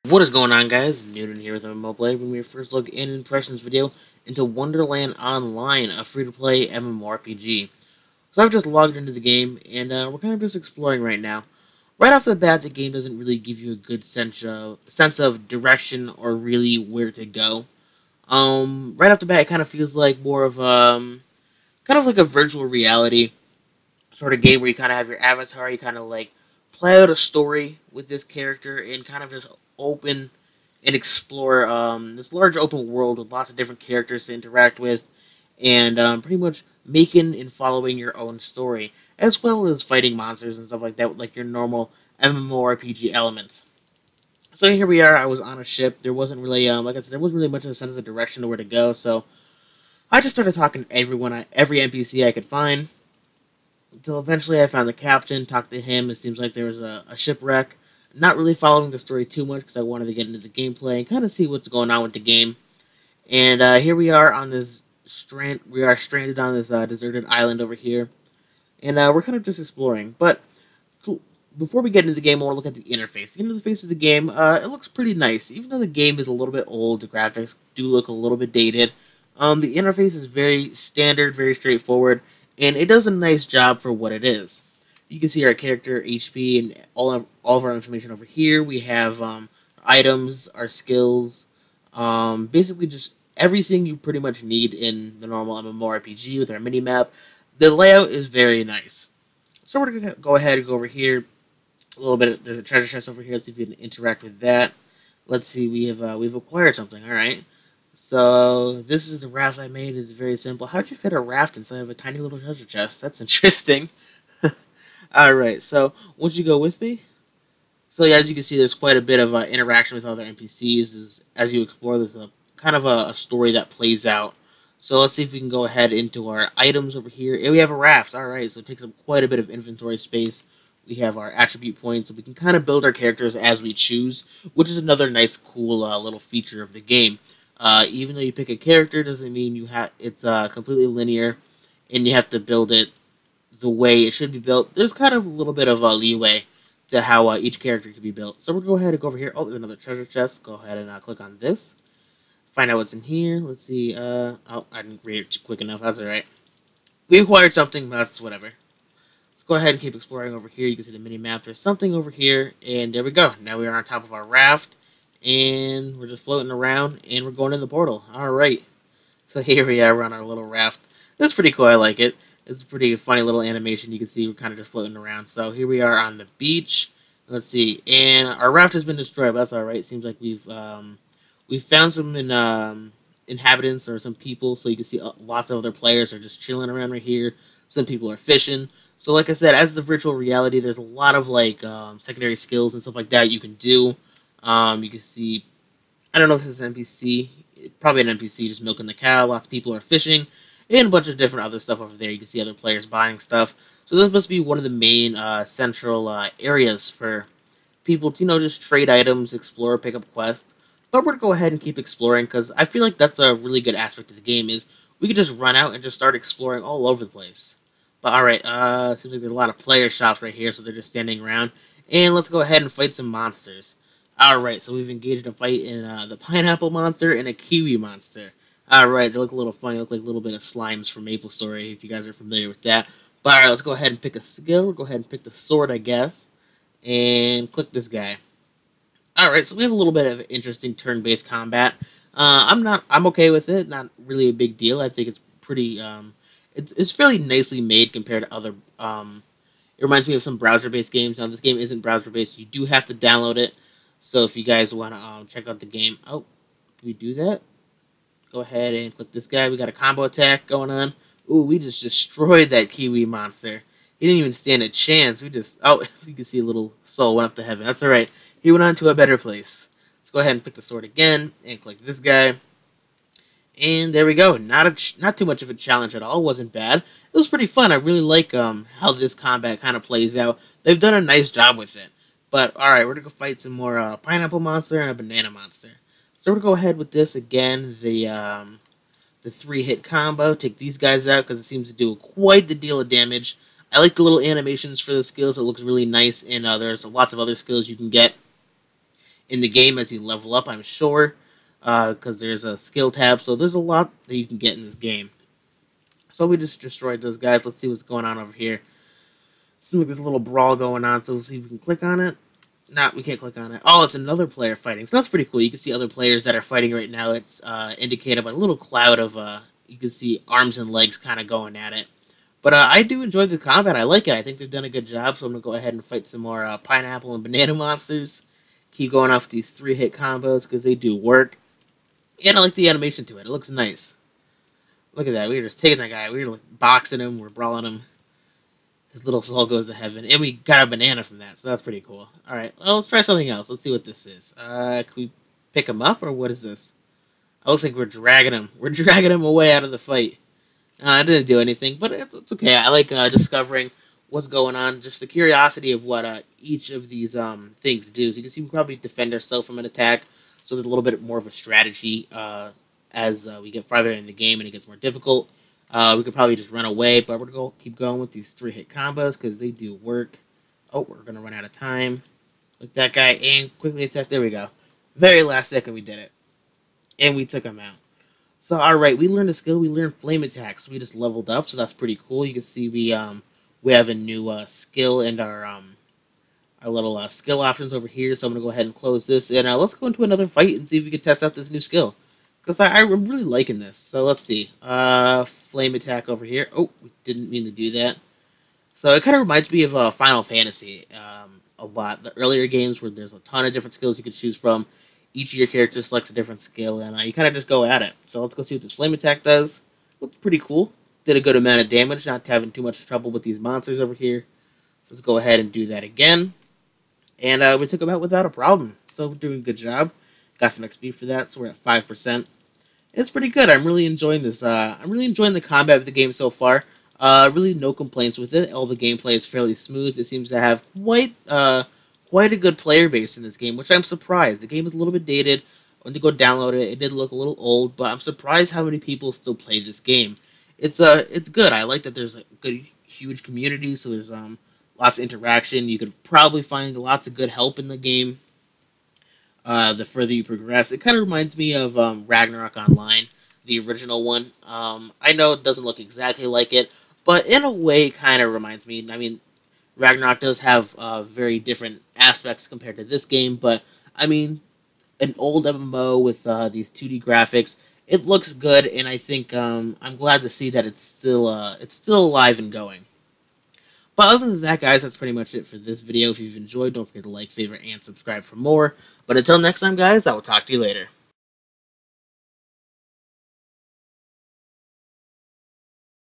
What is going on, guys? Newton here with MMORPG, bringing you your first look and impressions video into Wonderland Online, a free-to-play MMORPG. So I've just logged into the game, and we're kind of just exploring right now. Right off the bat, the game doesn't really give you a good sense of direction or really where to go. Right off the bat, it kind of feels like more of kind of like a virtual reality sort of game where you kind of have your avatar, you kind of like play out a story with this character and kind of just open and explore this large open world with lots of different characters to interact with, and pretty much making and following your own story, as well as fighting monsters and stuff like that with like your normal MMORPG elements. So here we are. I was on a ship. There wasn't really, like I said, there wasn't really much of a sense of direction to where to go. So I just started talking to every NPC I could find, until eventually I found the captain, talked to him. It seems like there was a shipwreck. Not really following the story too much because I wanted to get into the gameplay and kind of see what's going on with the game. And here we are on this we are stranded on this deserted island over here, and we're kind of just exploring. But before we get into the game, I want to look at the interface. The interface of the game, it looks pretty nice. Even though the game is a little bit old, the graphics do look a little bit dated. The interface is very standard, very straightforward, and it does a nice job for what it is. You can see our character, HP, and all of our information over here. We have items, our skills, basically just everything you pretty much need in the normal MMORPG with our mini-map. The layout is very nice. So we're going to go ahead and go over here. A little bit, there's a treasure chest over here. Let's see if we can interact with that. Let's see, we've acquired something, alright. So this is the raft I made. It's very simple. How'd you fit a raft inside of a tiny little treasure chest? That's interesting. Alright, so once you go with me, so yeah, as you can see, there's quite a bit of interaction with other NPCs as you explore. There's a kind of a story that plays out. So let's see if we can go ahead into our items over here. And we have a raft. Alright, so it takes up quite a bit of inventory space. We have our attribute points, so we can kind of build our characters as we choose, which is another nice, cool little feature of the game. Even though you pick a character, doesn't mean it's completely linear, and you have to build it the way it should be built. There's kind of a little bit of leeway to how each character can be built. So we'll go ahead and go over here. Oh, there's another treasure chest. Go ahead and click on this. Find out what's in here. Let's see. Oh, I didn't read it quick enough. That's alright. We acquired something. That's whatever. Let's go ahead and keep exploring over here. You can see the mini-map. There's something over here. And there we go. Now we are on top of our raft. And we're just floating around. And we're going in the portal. Alright. So here we are. We're on our little raft. That's pretty cool. I like it. It's a pretty funny little animation. You can see we're kind of just floating around. So here we are on the beach. Let's see. And our raft has been destroyed, but that's alright. Seems like we've found some inhabitants or some people. So you can see lots of other players are just chilling around right here. Some people are fishing. So like I said, as the virtual reality, there's a lot of like secondary skills and stuff like that you can do. You can see, I don't know if this is an NPC. Probably an NPC just milking the cow. Lots of people are fishing. And a bunch of different other stuff over there. You can see other players buying stuff. So this must be one of the main central areas for people to, just trade items, explore, pick up quests. But we're going to go ahead and keep exploring because I feel like that's a really good aspect of the game is we could just run out and just start exploring all over the place. But alright, seems like there's a lot of player shops right here, so they're just standing around. And let's go ahead and fight some monsters. Alright, so we've engaged in a fight in the pineapple monster and a kiwi monster. Alright, they look a little funny. They look like a little bit of slimes from Maple Story, if you guys are familiar with that. But alright, let's go ahead and pick a skill. We'll go ahead and pick the sword, I guess. And click this guy. Alright, so we have a little bit of interesting turn-based combat. I'm okay with it. Not really a big deal. I think it's pretty, it's fairly nicely made compared to other, it reminds me of some browser-based games. Now, this game isn't browser-based. You do have to download it. So if you guys want to check out the game. Oh, can we do that? Go ahead and click this guy. We got a combo attack going on. Ooh, we just destroyed that kiwi monster. He didn't even stand a chance. Oh, you can see a little soul went up to heaven. That's alright. He went on to a better place. Let's go ahead and pick the sword again and click this guy. And there we go. Not too much of a challenge at all. It wasn't bad. It was pretty fun. I really like how this combat kind of plays out. They've done a nice job with it. But alright, we're going to go fight some more pineapple monster and a banana monster. So we're going to go ahead with this again, the 3-hit combo. Take these guys out because it seems to do quite the deal of damage. I like the little animations for the skills. It looks really nice, and there's lots of other skills you can get in the game as you level up, I'm sure, because there's a skill tab, so there's a lot that you can get in this game. So we just destroyed those guys. Let's see what's going on over here. Seems like there's a little brawl going on, so we'll see if we can click on it. Nah, we can't click on it. Oh, it's another player fighting, so that's pretty cool. You can see other players that are fighting right now. It's indicated by a little cloud of, you can see arms and legs kind of going at it. But I do enjoy the combat. I like it. I think they've done a good job, so I'm going to go ahead and fight some more pineapple and banana monsters. Keep going off these 3-hit combos because they do work. And I like the animation to it. It looks nice. Look at that. We were just taking that guy. We were like boxing him. We're brawling him. His little soul goes to heaven. And we got a banana from that, so that's pretty cool. Alright, well, let's try something else. Let's see what this is. Can we pick him up, or what is this? It looks like we're dragging him. We're dragging him away out of the fight. I didn't do anything, but it's okay. I like discovering what's going on. Just the curiosity of what each of these things do. So you can see we probably defend ourselves from an attack. So there's a little bit more of a strategy as we get farther in the game and it gets more difficult. We could probably just run away, but we're going to keep going with these 3-hit combos because they do work. Oh, we're going to run out of time. Look, that guy and quickly attack. There we go. Very last second we did it. And we took him out. So, alright, we learned a skill. We learned flame attacks. We just leveled up, so that's pretty cool. You can see we have a new skill in our little skill options over here. So I'm going to go ahead and close this. And let's go into another fight and see if we can test out this new skill. Because I'm really liking this. So let's see. Flame attack over here. Oh, we didn't mean to do that. So it kind of reminds me of Final Fantasy a lot. The earlier games where there's a ton of different skills you can choose from. Each of your characters selects a different skill, and you kind of just go at it. So let's go see what this flame attack does. Looks pretty cool. Did a good amount of damage, not having too much trouble with these monsters over here. So let's go ahead and do that again. And we took them out without a problem. So we're doing a good job. Got some XP for that, so we're at 5%. It's pretty good. I'm really enjoying this. I'm really enjoying the combat of the game so far. Really no complaints with it. All the gameplay is fairly smooth. It seems to have quite a good player base in this game, which I'm surprised. The game is a little bit dated. When you go download it, it did look a little old, but I'm surprised how many people still play this game. It's good. I like that there's a good, huge community, so there's lots of interaction. You could probably find lots of good help in the game. The further you progress, it kind of reminds me of Ragnarok Online, the original one. I know it doesn't look exactly like it, but in a way, it kind of reminds me. I mean, Ragnarok does have very different aspects compared to this game, but I mean, an old MMO with these 2D graphics, it looks good, and I think I'm glad to see that it's still alive and going. But other than that, guys, that's pretty much it for this video. If you've enjoyed, don't forget to like, favorite, and subscribe for more. But until next time, guys, I will talk to you later.